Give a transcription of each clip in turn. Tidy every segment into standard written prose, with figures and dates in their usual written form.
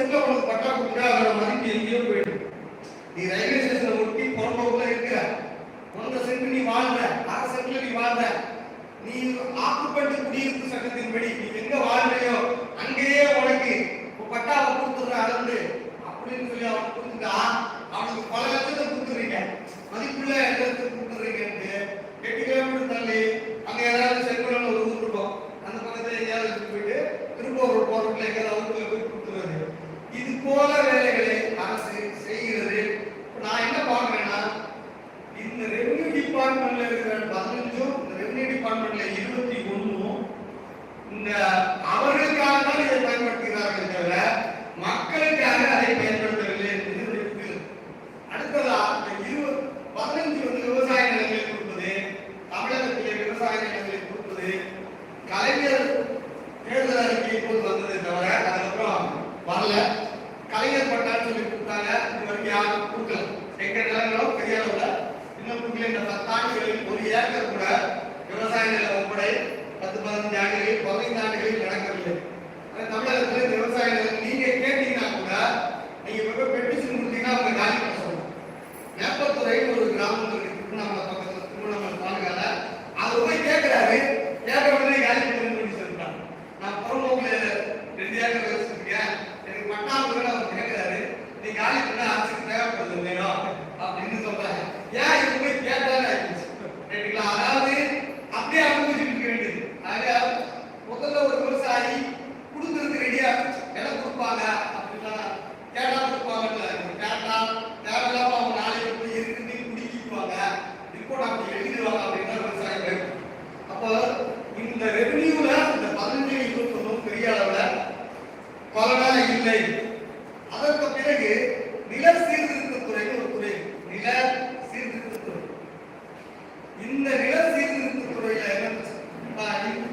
சென்ட்ல உனக்கு பட்டா கொடுத்தா அதோட மதிப்பு எங்கேயோ போயிடும். நீ ரயில்வே ஸ்டேஷனை ஒட்டி புறம்போக்குல இருக்கிற 1 சென்ட் நீ வாழ்ற, 1/2 சென்ட்ல நீ வாழ்ற, நீ ஆக்குப்பட்டு குடியிருப்பு சட்டத்தின்படி நீ எங்க வாழ்றையோ அங்கேயே உனக்கு பட்டாவை கொடுத்துடுற அளவு அப்படின்னு சொல்லி அவனுக்கு கொடுத்துட்டா அவனுக்கு பல லட்சத்தை கொடுத்துறீங்க, மதிப்புள்ள இடத்தை கொடுத்துறீங்கன்ட்டு 8 கிலோமீட்டர் தள்ளி அங்க ஏதாவது சென்ட்ரல் ஒரு ஊர் இருக்கும், அந்த பக்கத்துல எங்கேயாவது எடுத்து போயிட்டு திருப்பூர் போறதுல எங்கேயாவது ஊருக்குள்ள போய் கொடுத்துருவாரு. இது போல வேலைகளை அரசு செய்கிறது. நான் என்ன பாக்குறேன்னா, இந்த ரெவென்யூ டிபார்ட்மெண்ட்ல இருக்கிற 15 இந்த ரெவென்யூ டிபார்ட்மெண்ட்ல 21 இந்த அவர்களுக்காக தான் இதை பயன்படுத்துகிறார்கள் தவிர மக்களுக்காக அதை பயன்படுத்தவில்லை என்பது இருக்கு. அடுத்ததா 15 விவசாய நிலங்களை கொடுப்பது, தமிழகத்திலே விவசாய நிலங்களை கொடுப்பது கலைஞர் தேர்தல் அறிக்கை போது வந்ததை தவிர அதுக்கப்புறம் வரல. கலைஞர் பட்டான்னு சொல்லி கொடுத்தாங்க, இது வரைக்கும் யாரும் கொடுக்கல. எங்க நிலங்களோ பெரிய அளவுல இன்னும் கொடுக்கல. இந்த 10 ஆண்டுகளில் 1 ஏக்கர் கூட விவசாய நில ஒப்படை 10-15 ஆண்டுகளில் 15 ஆண்டுகளில் நடக்கவில்லை. தமிழகத்தில் இந்த விவசாய நிலம் நீங்க கேட்டீங்கன்னா கூட நீங்க இப்ப பெட்டிஷன் கொடுத்தீங்கன்னா அவங்க காலி பண்ண சொல்லணும். மேப்பத்துறை ஒரு கிராமம் இருக்கு திருவண்ணாமலை பக்கத்துல, திருவண்ணாமலை தாலுகால. அவர் போய் கேட்கிறாரு, கேட்க உடனே காலி பண்ணணும்னு சொல்லிட்டாங்க. நான் புறம்போக்குல 2 ஏக்கர் வச்சிருக்கேன், எனக்கு பட்டாளத்துல அவர் கேட்கிறாரு, நீ காலி பண்ண அரசுக்கு தேவைப்படுது வேணும் அப்படின்னு சொல்றாங்க. ஏன் இது போய் கேட்டாலே கேட்டுக்கலாம். அதாவது அப்படியே அனுபவிச்சுட்டு வேண்டியது. ஆக முதல்ல ஒரு விவசாயி கொடுக்கறதுக்கு ரெடியா இடம் கொடுப்பாங்க அப்படின்னா கேட்டா கொடுப்பாங்கல்ல, கேட்டா தேவையில்லாம அவங்க நாளைக்கு போய் இருக்கு குடிக்குவாங்க, ரிப்போர்ட் அப்படி எழுதிடுவாங்க அப்படின்னா விவசாயி கேட்கும். அப்போ இந்த ரெவென்யூல இந்த 15-21 பெரிய அளவுல பலனா இல்லை. அதற்கு பிறகு நில சீர்திருத்தத்துறை ஒரு துறை, நில சீர்திருத்தத்துறை. இந்த நில சீர்திருத்தத்துறையில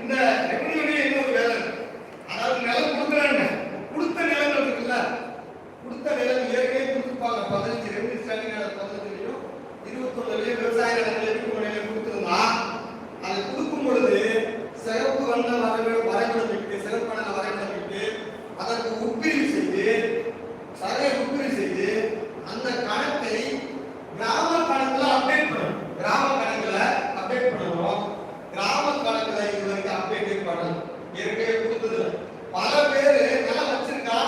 இந்த ரெவென்யூலயே இன்னொரு வேலை, அதாவது நிலம் கொடுக்குறாங்க, கொடுத்த நிலங்கள் இருக்குல்ல, கொடுத்த நிலம் ஏற்கனவே கொடுத்துருப்பாங்க. 15 ரெவென்யூ ஸ்டாண்டிங் ஆர்டர் 15லயும் 21லயும் விவசாய நிலங்களை விற்பனையில கொடுத்துருந்தா அதை கொடுக்கும் பொழுது சிறப்பு வண்ண வரைபடமிட்டு, சிறப்பான வரைபடமிட்டு அதற்கு உட்பிரிவு செய்து, சரையை உட்பிரிவு செய்து அந்த கணக்கை கிராம கணக்குல அப்டேட் பண்ணணும். கிராம கணக்குல அப்டேட் பண்ணணும். கிராம கணக்குல இதுவரைக்கும் அப்டேட் பண்ணணும். ஏற்கனவே கொடுத்தது பல பேர் நிலம் வச்சிருக்கா,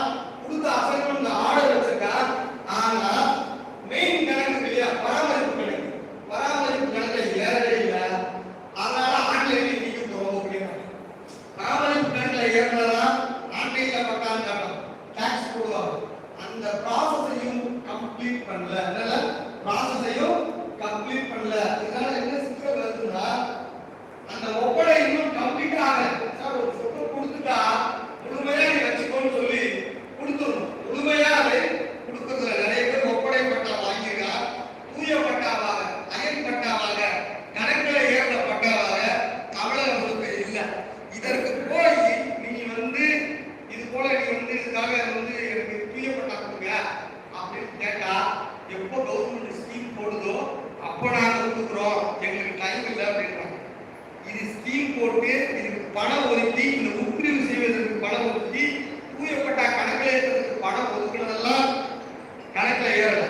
கொடுத்த அசைன்மெண்ட் ஆர்டர் வச்சிருக்கா, ஆனா மெயின் கணக்கு இல்லையா, பராமரிப்பு கணக்கு, பராமரிப்பு கணக்குல ஏறவே இல்லை. அதனால ஆன்லைன்ல நீங்க போகிறோம். பராமரிப்பு கணக்குல ஏறினா ஆன்லைன்ல பட்டான்னு காட்டும், டாக்ஸ் போடுவாங்க. அந்த ப்ராசஸையும் கம்ப்ளீட் பண்ணல, அதனால ப்ராசஸையும் கம்ப்ளீட் பண்ணல. இதனால என்ன சிக்கல் வருதுன்னா, அந்த ஒப்படை இன்னும் கம்ப்ளீட் ஆகல. சார் ஒரு சொத்து கொடுத்துட்டா முழுமையா நீ வச்சுக்கோன்னு சொல்லி கொடுத்துடணும். முழுமையா அதை கொடுக்கறதுல நிறைய பேர் ஒப்படை பட்டா வாங்கியிருக்கா, தூய பட்டாவாக, அயன் பட்டாவாக, கணக்கில் ஏற்ற பட்டாவாக தமிழகம் முழுக்க இல்லை. இதற்கு போய் நீ இது போல நீ இதுக்காக எனக்கு தூய பட்டா கொடுங்க அப்படின்னு கேட்டா, எப்போ கவர்மெண்ட் ஸ்கீம் போடுதோ அப்போ நாங்க கொடுக்குறோம், எங்களுக்கு டைம் இல்லை அப்படின்றாங்க. இது ஸ்கீம் போட்டு இதுக்கு பணம் ஒதுக்கி, இந்த உட்பிரிவு செய்வதற்கு பணம் ஒதுக்கி, தூயப்பட்ட கணக்கில் ஏற்றதுக்கு பணம் ஒதுக்குனதெல்லாம் கணக்கில் ஏறல.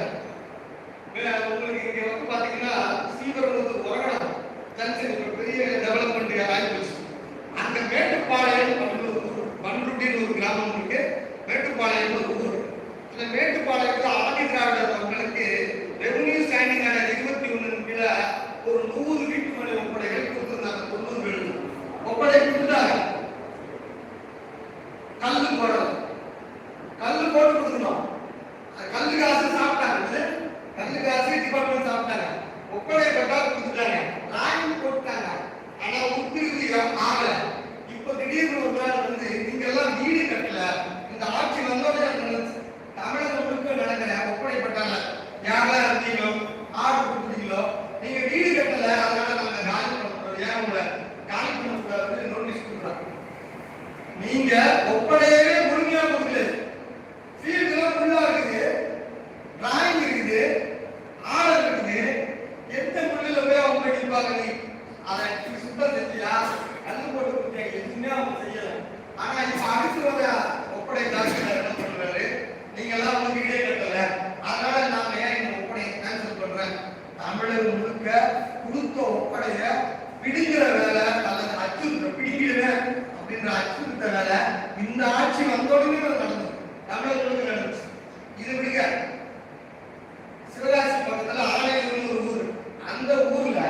உங்களுக்கு இங்க வந்து பாத்தீங்கன்னா சீவரத்து உரகடம் ஜங்ஷன் பெரிய டெவலப்மெண்ட் ஆயிடுச்சு. அந்த மேட்டுப்பாளையம் பன்ருட்டின்னு ஒரு கிராமம் இருக்கு, மேட்டுப்பாளையம் ஒரு ஊர். அந்த மேட்டுப்பாளையத்தில் ஆதி திராவிடர் மக்களுக்கு ரெவென்யூ ஸ்டாண்டிங் ஆர்டர் 21 கீழே ஒரு 100 வீட்டுமனை ஒப்படைகள் கொடுத்திருந்தாங்க. 90 வீடு ஒப்படை கொடுத்தாங்க. கல்லு போடணும், கல்லு போட்டு கொடுக்கணும். கல்லு காசு சாப்பிட்டாங்க, கல்லு காசு டிபார்ட்மெண்ட் சாப்பிட்டாங்க. ஒப்படை பட்டா கொடுத்துட்டாங்க, டிராயிங் போட்டாங்க. ஆனா உட்பிரிவு ஆகல. இப்ப திடீர்னு ஒரு நாள் நீங்க எல்லாம் வீடு கட்டல, இந்த ஆட்சி வந்தோடனே தமிழகம் முழுக்க நடக்கிற ஒப்படை பட்டாங்க. யாரெல்லாம் இருந்தீங்களோ, ஆடு கொடுத்தீங்களோ, நீங்க வீடு கட்டல, அதனால நாங்க காலி பண்ண ஏன் உங்களை காலி பண்ணக்கூடாதுன்னு நோட்டீஸ் கொடுக்குறாங்க. நீங்க ஒப்படையவே முழுமையா கொடுக்கல, ஃபீல்டுலாம் ஃபுல்லா இருக்குது, டிராயிங் இருக்குது, ஆர்டர் இருக்குது. எந்த முள்ளில போய் அவங்க கட்டிப்பாங்க, நீ அதை சுத்தம் செஞ்சியா, கல்லு போட்டு கொடுத்தீங்க, எதுவுமே அவங்க செய்யல. ஆனா இப்ப அடுத்து வர ஒப்படை டாக்டர் என்ன பண்றாரு, மேல இந்த ஆட்சி வந்தோடனே நடந்தது, தமிழர்களுக்கு நடந்துச்சு. இது விடுங்க, சிவகாசி பக்கத்துல ஆலயம்னு ஒரு ஊர், அந்த ஊர்ல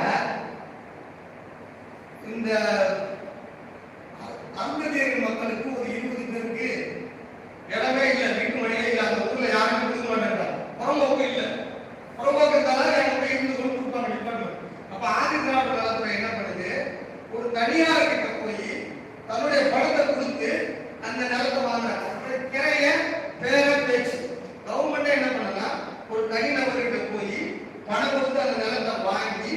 இந்த அருந்ததியர் மக்களுக்கு ஒரு 20 பேருக்கு இடமே இல்லை, வீட்டு மணியே இல்லை. அந்த ஊர்ல யாருமே கொடுக்க மாட்டாங்க, புறம்போக்கு இல்லை. புறம்போக்கு இருந்தாலும் எனக்கு இருந்து கொண்டு கொடுப்பாங்க டிபார்ட்மெண்ட். அப்ப ஆதி திராவிட நலத்துறை என்ன பண்ணுது, ஒரு தனியார் கிட்ட போய் தன்னுடைய பணத்தை கொடுத்து அந்த நிலத்தை வாங்குறாங்க. கிரைய பேர பேச்சு கவர்மெண்ட் என்ன பண்ணலாம், ஒரு தனிநபர்கிட்ட போய் பணம் கொடுத்து அந்த நிலத்தை வாங்கி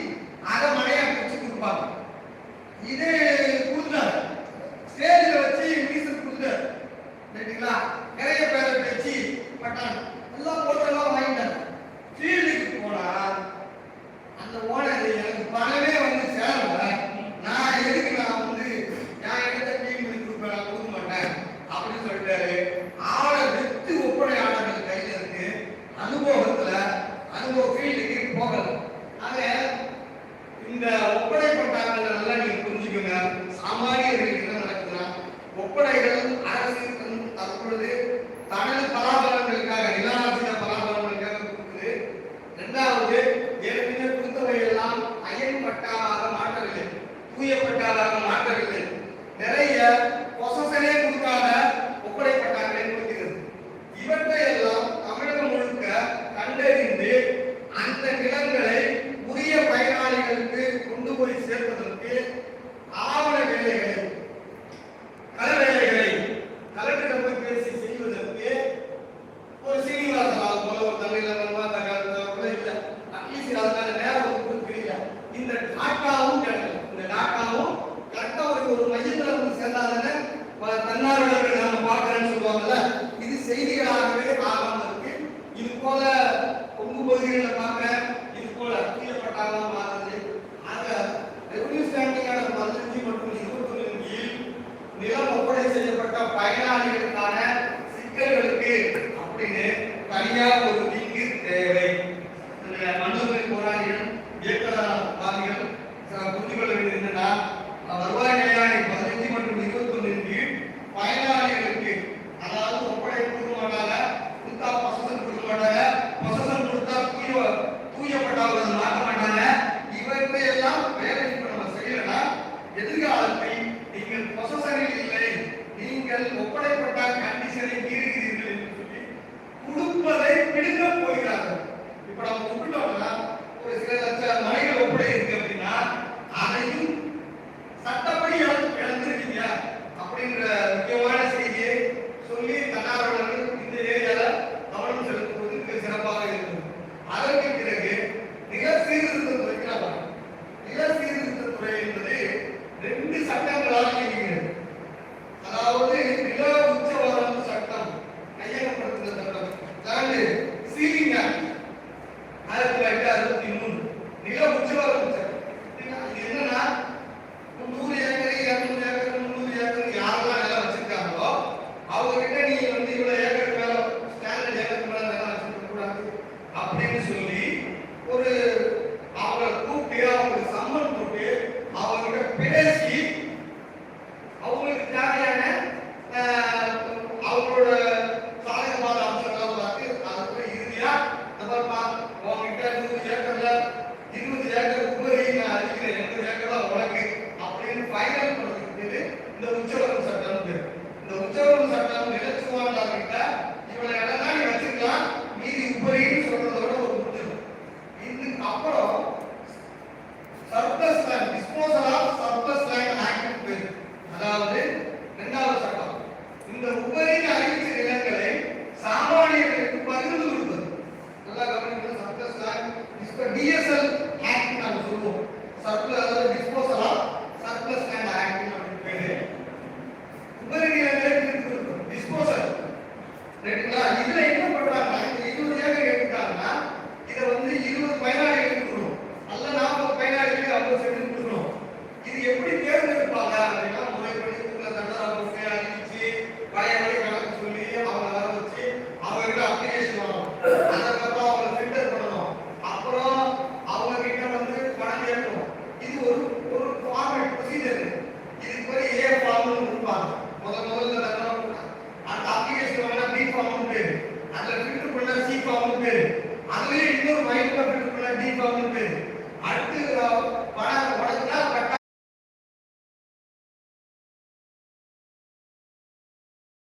அதை மழையா பிடிச்சு கொடுப்பாங்க. இது கொடுத்தாரு, ஸ்டேஜில் வச்சு மினிஸ்டர் கொடுத்தாரு, சரிங்களா? நிறைய பேரை பேச்சு பட்டாங்க, எல்லாம் போட்டெல்லாம் வாங்கிட்டாங்க. ஃபீல்டுக்கு போனா அந்த ஓனர் எனக்கு பணமே வந்து சேரல, நான் எதுக்கு நான் வந்து நான் இடத்த டீம் கொடுப்பேன், நான் கொடுக்க மாட்டேன் அப்படின்னு சொல்லிட்டாரு. ஆளை வித்து ஒப்படை ஆளுநர்கள் கையில இருக்கு, அனுபவ ஃபீல்டுக்கு போகல. ஆக இந்த ஒப்படைப்பட்டாங்க நல்லா நீங்க புரிஞ்சுக்கோங்க. சாமானியர்களுக்கு என்ன நடக்குதுன்னா, ஒப்படைகள் அரசு தற்பொழுது தனது பலாபலங்களுக்காக, நிலாசின பலாபலங்களுக்காக கொடுக்குது. இரண்டாவது, ஏற்கனவே கொடுத்தவை எல்லாம் அயன் பட்டாவாக மாற்றவில்லை, தூய பட்டாவாக மாற்றவில்லை. நிறைய பொசசனே கொடுக்காத ஒப்படைப்பட்டாங்களே கொடுக்கிறது. இவற்றை எல்லாம் தமிழகம் முழுக்க கண்டறிந்து அந்த நிலங்களை உரிய பயனாளிகளுக்கு கொண்டு போய் சேர்ப்பதற்கு ஆவண வேலைகளை, கள வேலைகளை கலெக்டர் போய் பேசி செய்வதற்கு ஒரு சீனிவாசன் போல ஒரு தமிழக கூட இல்லை. அட்லீஸ்ட் அதுக்கான நேரம் கொடுக்குறீங்க. இந்த டாட்டாவும் கிடைக்கும், இந்த டாட்டாவும் கரெக்டா ஒரு மையத்தில் வந்து சேர்ந்தாதானே தன்னார்வலர்கள் நாம பார்க்கிறேன்னு சொல்லுவாங்கல்ல. இது செய்திகளாகவே ஆகாம இருக்கு. இது போல கொங்கு பகுதிகளில் பார்க்கிறேன், இது போல தூயப்பட்டாக மாறுது. ஆக ரெவன்யூ ஸ்டாண்டிங்கான 15 மற்றும் 21 கீழ் நிலம் ஒப்படை செய்யப்பட்ட பயனாளிகளுக்கான சிக்கல்களுக்கு அப்படின்னு தனியா ஒரு தீங்கு தேவை. மன்னர்கள் போராளிகள் இயக்கவாதிகள் புரிந்து கொள்ள வேண்டியது என்னன்னா, வருவாய் நிலையான 15 மற்றும் 21 கீழ் பயனாளிகளுக்கு, அதாவது ஒப்படை கொடுக்க மாட்டாங்க, கொடுத்தா பொசசன் கொடுக்க மாட்டாங்க, பொசசன் கொடுத்தா தூயப்பட்டவர்கள் மாற்ற மாட்டாங்க. இவற்றை எல்லாம் வேலை நம்ம செய்யலன்னா எதிர்காலத்தை நீங்கள் பொசசனில் இல்லை, நீங்கள் ஒப்படைப்பட்ட கண்டிஷனை மீறுகிறீர்கள் என்று சொல்லி கொடுப்பதை பிடிக்க போகிறார்கள். இப்ப நம்ம விட்டுட்டோம்னா ஒரு சில லட்சம் மனைகள் ஒப்படை இருக்கு அப்படின்னா அதையும் சட்டப்படி இழந்திருக்கீங்க அப்படின்ற முக்கியமான செய்தியை சொல்லி தன்னார்வலர்கள் இந்த ஏரியால கவனம் செலுத்துவது சிறப்பாக இருக்கும். அதற்கு பிறகு நில சீர்திருத்த துறை, நில சீர்திருத்த துறை என்பது 2 சட்டங்களால் இயங்குகிறது. அதாவது நில உச்சவரம்பு சட்டம், கையகப்படுத்துகிற சட்டம், அதாவது சீலிங் ஆக்ட் 1963, நில உச்சவரம்பு சட்டம். இது என்னன்னா, 100 ஏக்கர் 200 ஏக்கர் 300 ஏக்கர் யாரெல்லாம் நிலம் வச்சிருக்காங்களோ அவங்க கிட்ட நீ வந்து இவ்வளவு ஏக்கர் மேல ஸ்டாண்டர்ட் ஏக்கர் மேல நிலம் வச்சிருக்க கூடாது அப்படின்னு சொல்லி ஒரு அவங்களை கூப்பிட்டு அவங்களுக்கு சம்மன் போட்டு அவங்க பேசி அவங்களுக்கு தேவையான அவங்களோட சாதகமான அம்சங்களை பார்த்து அதுக்கு இறுதியா உங்ககிட்ட 100 ஏக்கர்ல 20 ஏக்கர் உபரி நான் அடிக்கிறேன், 80 ஏக்கர் தான் உனக்கு அப்படின்னு ஃபைனல் பண்ணுறதுக்கு இந்த உச்சவரம்பு சட்டம் பேர். இந்த உச்சவரம்பு சட்டம் நிலச்சுவாண்டார்கிட்ட இவனை இடம் தான் நீ வச்சுக்கலாம், மீதி உபரின்னு சொல்றதோட ஒரு முடிஞ்சது. இதுக்கு அப்புறம் surplus land, disposal of surplus land act பேர், அதாவது 2வது சட்டம். இந்த உபரின்னு அறிவிச்ச நிலங்களை சாமானியர்களுக்கு பகிர்ந்து கொடுப்பது. நல்லா கவனிங்க, சர்ப்ளஸ் லேண்ட் டிஎஸ்எல் ஆக்ட் நாம சொல்லுவோம். சர்ப்ளஸ் அதாவது disposal of surplus land act அப்படின்னு பேரு. உபரி நிலங்களை பிரித்து கொடுப்பது டிஸ்போசல், ரைட்டுங்களா? இதுல என்ன